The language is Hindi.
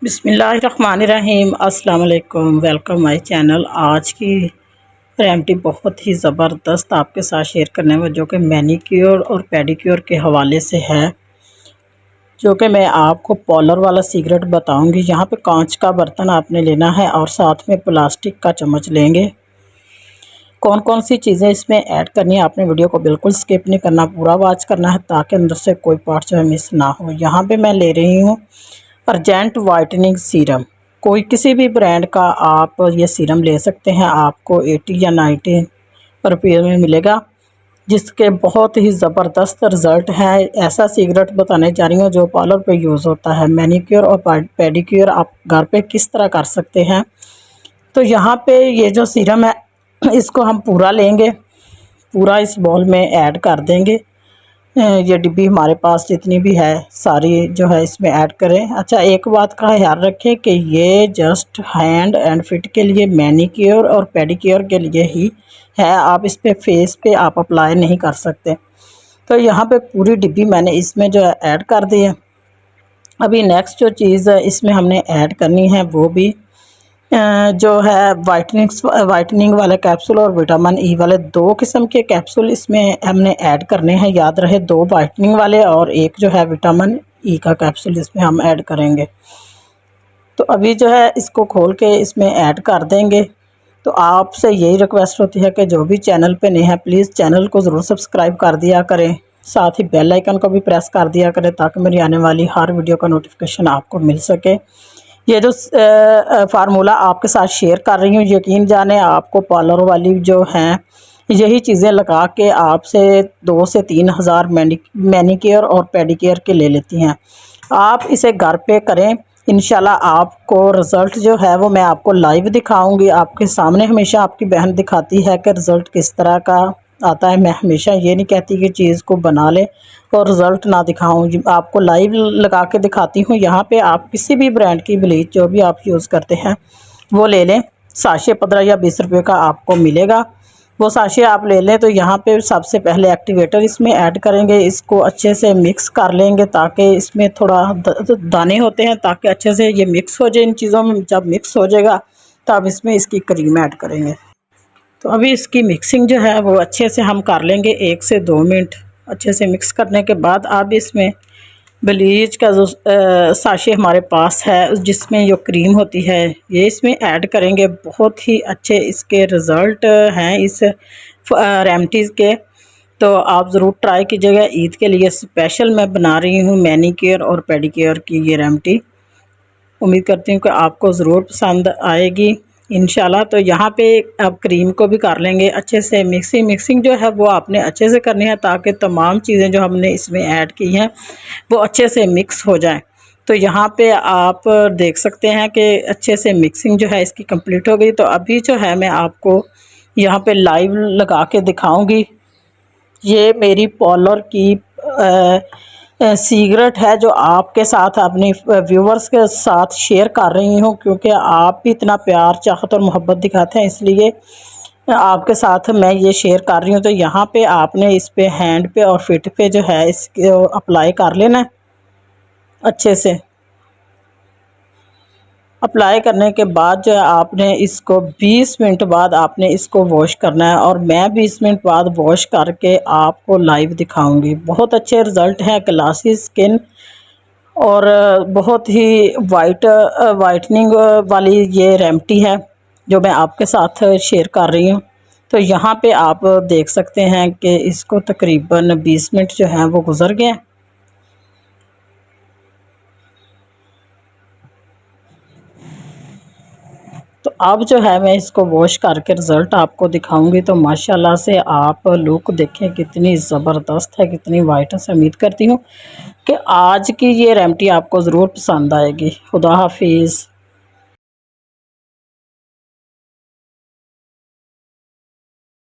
बिस्मिल्लाहिर्रहमानिर्रहीम। अस्सलाम वालेकुम, वेलकम माय चैनल। आज की रेमेडी बहुत ही ज़बरदस्त आपके साथ शेयर करने में, जो कि मैनीक्योर और पेडिक्योर के हवाले से है, जो कि मैं आपको पॉलर वाला सीक्रेट बताऊंगी। यहाँ पे कांच का बर्तन आपने लेना है और साथ में प्लास्टिक का चम्मच लेंगे। कौन कौन सी चीज़ें इसमें ऐड करनी है, आपने वीडियो को बिल्कुल स्किप नहीं करना, पूरा वॉच करना है ताकि अंदर से कोई पार्ट जो है मिस ना हो। यहाँ पे मैं ले रही हूँ अर्जेंट वाइटनिंग सीरम। कोई किसी भी ब्रांड का आप ये सीरम ले सकते हैं, आपको 80 या 90 रुपये में मिलेगा, जिसके बहुत ही ज़बरदस्त रिज़ल्ट है। ऐसा सीक्रेट बताने जा रही हूँ जो पार्लर पे यूज़ होता है। मैनीक्योर और पेडिक्योर आप घर पे किस तरह कर सकते हैं। तो यहाँ पे ये जो सीरम है इसको हम पूरा लेंगे, पूरा इस बॉल में ऐड कर देंगे। ये डिब्बी हमारे पास जितनी भी है सारी जो है इसमें ऐड करें। अच्छा, एक बात का ख्याल रखें कि ये जस्ट हैंड एंड फिट के लिए, मैनीक्योर और पेडिक्योर के लिए ही है। आप इस पे फेस पे आप अप्लाई नहीं कर सकते। तो यहाँ पे पूरी डिब्बी मैंने इसमें जो है ऐड कर दी है। अभी नेक्स्ट जो चीज़ इसमें हमने ऐड करनी है वो भी जो है वाइटनिंग वाले कैप्सूल और विटामिन ई वाले, दो किस्म के कैप्सूल इसमें हमने ऐड करने हैं। याद रहे, दो वाइटनिंग वाले और एक जो है विटामिन ई का कैप्सूल इसमें हम ऐड करेंगे। तो अभी जो है इसको खोल के इसमें ऐड कर देंगे। तो आपसे यही रिक्वेस्ट होती है कि जो भी चैनल पे नए हैं प्लीज़ चैनल को ज़रूर सब्सक्राइब कर दिया करें, साथ ही बेल आइकन को भी प्रेस कर दिया करें ताकि मेरी आने वाली हर वीडियो का नोटिफिकेशन आपको मिल सके। ये जो फार्मूला आपके साथ शेयर कर रही हूँ, यकीन जाने आपको पार्लर वाली जो हैं यही चीज़ें लगा के आपसे 2 से 3 हज़ार मैनीक्योर और पेडिक्योर के ले लेती हैं। आप इसे घर पे करें, इंशाल्लाह आपको रिज़ल्ट जो है वो मैं आपको लाइव दिखाऊंगी। आपके सामने हमेशा आपकी बहन दिखाती है कि रिज़ल्ट किस तरह का आता है। मैं हमेशा ये नहीं कहती कि चीज़ को बना ले और रिज़ल्ट ना दिखाऊं, आपको लाइव लगा के दिखाती हूँ। यहाँ पे आप किसी भी ब्रांड की ब्लीच जो भी आप यूज़ करते हैं वो ले लें। साशे 15 या 20 रुपये का आपको मिलेगा, वो साशे आप ले लें। तो यहाँ पे सबसे पहले एक्टिवेटर इसमें ऐड करेंगे, इसको अच्छे से मिक्स कर लेंगे ताकि इसमें थोड़ा दाने होते हैं, ताकि अच्छे से ये मिक्स हो जाए इन चीज़ों में। जब मिक्स हो जाएगा तब इसमें इसकी क्रीम ऐड करेंगे। तो अभी इसकी मिक्सिंग जो है वो अच्छे से हम कर लेंगे, 1 से 2 मिनट अच्छे से मिक्स करने के बाद अब इसमें ब्लीच का जो साशे हमारे पास है जिसमें जो क्रीम होती है ये इसमें ऐड करेंगे। बहुत ही अच्छे इसके रिज़ल्ट हैं इस रेमेडीज़ के, तो आप ज़रूर ट्राई कीजिएगा। ईद के लिए स्पेशल मैं बना रही हूँ मैनीक्योर और पेडिक्योर की ये रेमेडी। उम्मीद करती हूँ कि आपको ज़रूर पसंद आएगी इंशाल्लाह। तो यहाँ पे अब क्रीम को भी कर लेंगे अच्छे से मिक्सिंग जो है वो आपने अच्छे से करनी है ताकि तमाम चीज़ें जो हमने इसमें ऐड की हैं वो अच्छे से मिक्स हो जाएं। तो यहाँ पे आप देख सकते हैं कि अच्छे से मिक्सिंग जो है इसकी कंप्लीट हो गई। तो अभी जो है मैं आपको यहाँ पे लाइव लगा के दिखाऊँगी। ये मेरी पार्लर की सीक्रेट है जो आपके साथ अपने व्यूवर्स के साथ शेयर कर रही हूँ, क्योंकि आप भी इतना प्यार, चाहत और मोहब्बत दिखाते हैं, इसलिए आपके साथ मैं ये शेयर कर रही हूँ। तो यहाँ पे आपने इस पे हैंड पे और फिट पे जो है इसको अप्लाई कर लेना है अच्छे से। अप्लाई करने के बाद जो है आपने इसको 20 मिनट बाद आपने इसको वॉश करना है, और मैं 20 मिनट बाद वॉश करके आपको लाइव दिखाऊंगी। बहुत अच्छे रिज़ल्ट हैं, ग्लासी स्किन और बहुत ही वाइटनिंग वाली ये रेमेडी है जो मैं आपके साथ शेयर कर रही हूँ। तो यहाँ पे आप देख सकते हैं कि इसको तकरीबन 20 मिनट जो हैं वो गुज़र गए। तो अब जो है मैं इसको वॉश करके रिज़ल्ट आपको दिखाऊंगी। तो माशाल्लाह से आप लुक देखें कितनी ज़बरदस्त है, कितनी वाइट है। से उम्मीद करती हूँ कि आज की ये रेमेडी आपको ज़रूर पसंद आएगी। खुदा हाफिज़।